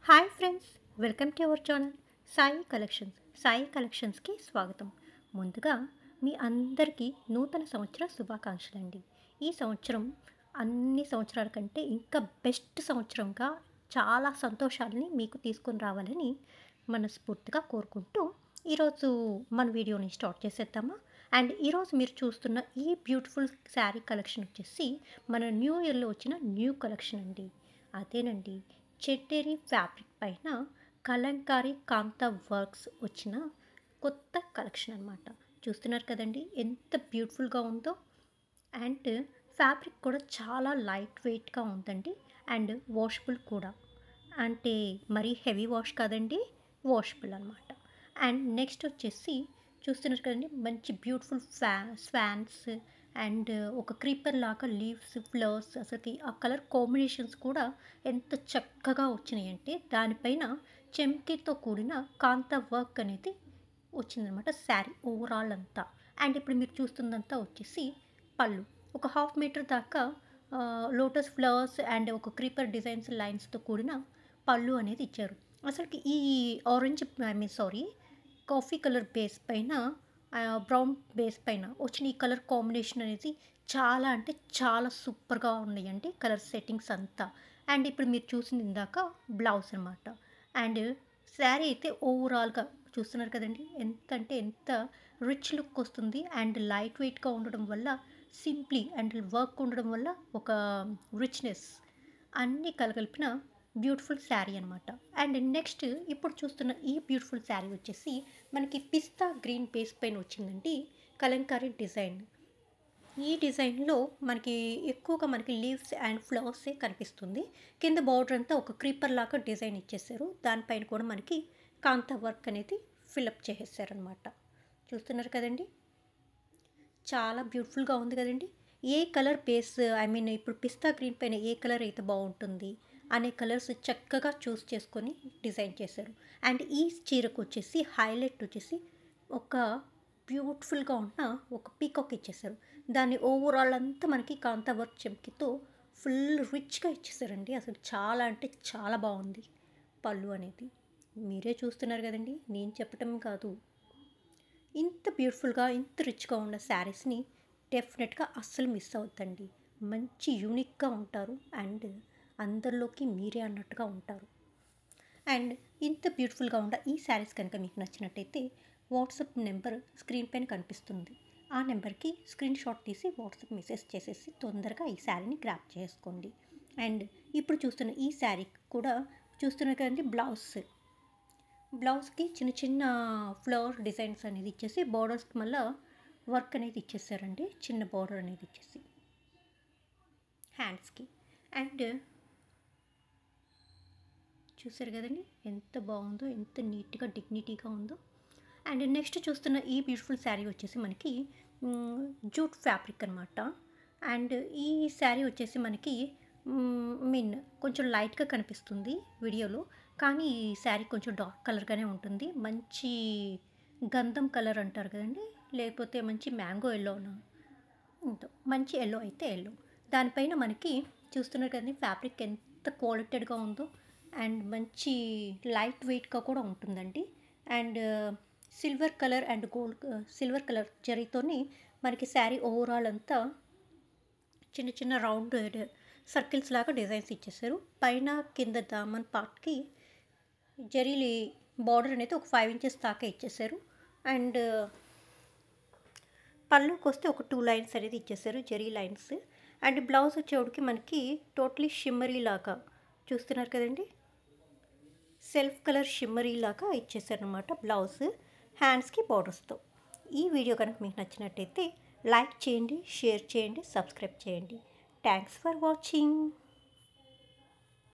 Hi friends, welcome to our channel Sai collections. Sai కలెక్షన్స్కి స్వాగతం. ముందుగా మీ అందరికీ నూతన సంవత్సర శుభాకాంక్షలు అండి. ఈ సంవత్సరం అన్ని సంవత్సరాల కంటే ఇంకా బెస్ట్ సంవత్సరంగా చాలా సంతోషాలని మీకు తీసుకొని రావాలని మనస్ఫూర్తిగా కోరుకుంటూ ఈరోజు మన వీడియోని స్టార్ట్ చేసేద్దామా. అండ్ ఈరోజు మీరు చూస్తున్న ఈ బ్యూటిఫుల్ శారీ కలెక్షన్ వచ్చేసి మన న్యూ ఇయర్లో వచ్చిన న్యూ కలెక్షన్ అండి. అదేనండి, చెట్టేరి ఫ్యాబ్రిక్ పైన కలంకారీ కాంతా వర్క్స్ వచ్చిన కొత్త కలెక్షన్ అనమాట. చూస్తున్నారు కదండి ఎంత బ్యూటిఫుల్గా ఉందో. అండ్ ఫ్యాబ్రిక్ కూడా చాలా లైట్ వెయిట్గా ఉందండి. అండ్ వాషబుల్ కూడా, అంటే మరీ హెవీ వాష్ కాదండి, వాషబుల్ అనమాట. అండ్ నెక్స్ట్ వచ్చేసి చూస్తున్నారు కదండి మంచి బ్యూటిఫుల్ స్వాన్స్ అండ్ ఒక క్రీపర్ లాగా లీవ్స్, ఫ్లవర్స్, అసలుకి ఆ కలర్ కాంబినేషన్స్ కూడా ఎంత చక్కగా వచ్చినాయంటే దానిపైన చెంకితో కూడిన కాంతా వర్క్ అనేది వచ్చిందనమాట శారీ ఓవరాల్ అంతా. అండ్ ఇప్పుడు మీరు చూస్తుందంతా వచ్చేసి పళ్ళు ఒక హాఫ్ మీటర్ దాకా లోటస్ ఫ్లవర్స్ అండ్ ఒక క్రీపర్ డిజైన్స్ లైన్స్తో కూడిన పళ్ళు అనేది ఇచ్చారు. అసలుకి ఈ orange sorry coffee colour base పైన బ్రౌన్ బేస్ పైన వచ్చిన ఈ కలర్ కాంబినేషన్ అనేది చాలా అంటే చాలా సూపర్గా ఉన్నాయండి కలర్ సెట్టింగ్స్ అంతా. అండ్ ఇప్పుడు మీరు చూసింది ఇందాక బ్లౌజ్ అనమాట. అండ్ శారీ అయితే ఓవరాల్గా చూస్తున్నారు కదండి ఎంత అంటే ఎంత రిచ్ లుక్ వస్తుంది. అండ్ లైట్ వెయిట్గా ఉండడం వల్ల సింప్లీ అండ్ వర్క్ ఉండడం వల్ల ఒక రిచ్నెస్ అన్నీ కలగలిపిన బ్యూటిఫుల్ శారీ అనమాట. అండ్ నెక్స్ట్ ఇప్పుడు చూస్తున్న ఈ బ్యూటిఫుల్ శారీ వచ్చేసి మనకి పిస్తా గ్రీన్ బేస్ పైన వచ్చిందండి కలంకారీ డిజైన్. ఈ డిజైన్లో మనకి ఎక్కువగా మనకి లీవ్స్ అండ్ ఫ్లవర్సే కనిపిస్తుంది. కింద బార్డర్ అంతా ఒక క్రీపర్ లాగా డిజైన్ ఇచ్చేసారు. దానిపైన కూడా మనకి కాంతా వర్క్ అనేది ఫిలప్ చేసేసారనమాట. చూస్తున్నారు కదండి చాలా బ్యూటిఫుల్గా ఉంది కదండి. ఏ కలర్ బేస్ ఇప్పుడు పిస్తా గ్రీన్ పైన ఏ కలర్ అయితే బాగుంటుంది అనే కలర్స్ చక్కగా చూస్ చేసుకొని డిజైన్ చేశారు. అండ్ ఈ చీరకు వచ్చేసి హైలైట్ వచ్చేసి ఒక బ్యూటిఫుల్గా ఉన్న ఒక పీకాక్ ఇచ్చేసారు. దాన్ని ఓవరాల్ అంతా మనకి కాంతా వర్క్ చెంకితో ఫుల్ రిచ్గా ఇచ్చేసారండి. అసలు చాలా అంటే చాలా బాగుంది పళ్ళు అనేది. మీరే చూస్తున్నారు కదండి, నేను చెప్పటం కాదు. ఇంత బ్యూటిఫుల్గా ఇంత రిచ్గా ఉన్న శారీస్ని డెఫినెట్గా అస్సలు మిస్ అవుద్దండి. మంచి యూనిక్గా ఉంటారు అండ్ అందరిలోకి మీరే అన్నట్టుగా ఉంటారు. అండ్ ఇంత బ్యూటిఫుల్గా ఉన్న ఈ శారీస్ కనుక మీకు నచ్చినట్టయితే వాట్సాప్ నెంబర్ స్క్రీన్ పైన కనిపిస్తుంది. ఆ నెంబర్కి స్క్రీన్ షాట్ తీసి వాట్సాప్ మెసేజ్ చేసేసి తొందరగా ఈ శారీని గ్రాప్ చేసుకోండి. అండ్ ఇప్పుడు చూస్తున్న ఈ శారీ కూడా చూస్తున్నారు కదండి బ్లౌజ్కి చిన్న చిన్న ఫ్లవర్ డిజైన్స్ అనేది ఇచ్చేసి బార్డర్స్కి మళ్ళీ వర్క్ అనేది ఇచ్చేసారండి. చిన్న బార్డర్ అనేది ఇచ్చేసి హ్యాండ్స్కి. అండ్ చూసారు కదండి ఎంత బాగుందో, ఎంత నీట్గా డిగ్నిటీగా ఉందో. అండ్ నెక్స్ట్ చూస్తున్న ఈ బ్యూటిఫుల్ శారీ వచ్చేసి మనకి జూట్ ఫ్యాబ్రిక్ అనమాట. అండ్ ఈ శారీ వచ్చేసి మనకి కొంచెం లైట్గా కనిపిస్తుంది వీడియోలో, కానీ ఈ శారీ కొంచెం డార్క్ కలర్గానే ఉంటుంది. మంచి గంధం కలర్ అంటారు కదండి, లేకపోతే మంచి మ్యాంగో ఎల్లోనా, మంచి ఎల్లో అయితే ఎల్లో. దానిపైన మనకి చూస్తున్నారు కదండి ఫ్యాబ్రిక్ ఎంత క్వాలిటెడ్గా ఉందో. అండ్ మంచి లైట్ వెయిట్గా కూడా ఉంటుందండి. And silver colour and silver colour జరీతోని మనకి శారీ ఓవరాల్ అంతా చిన్న చిన్న రౌండ్ సర్కిల్స్ లాగా డిజైన్స్ ఇచ్చేసారు. పైన కింద దామన్ పార్ట్కి జరీ బార్డర్ అనేది ఒక 5 ఇంచెస్ దాకా ఇచ్చేసారు. అండ్ పళ్ళుకి వస్తే ఒక 2 లైన్స్ అనేది ఇచ్చేసారు, జరీ లైన్స్. అండ్ బ్లౌజ్ వచ్చేవాడికి మనకి టోటలీ షిమ్మరీ లాగా చూస్తున్నారు కదండి, సెల్ఫ్ కలర్ షిమ్మరీ లాగా ఇచ్చేసారనమాట బ్లౌజ్ హ్యాండ్స్కి బార్డర్స్తో. ఈ వీడియో కనుక మీకు నచ్చినట్టయితే లైక్ చేయండి, షేర్ చేయండి, సబ్స్క్రైబ్ చేయండి. Thanks for watching.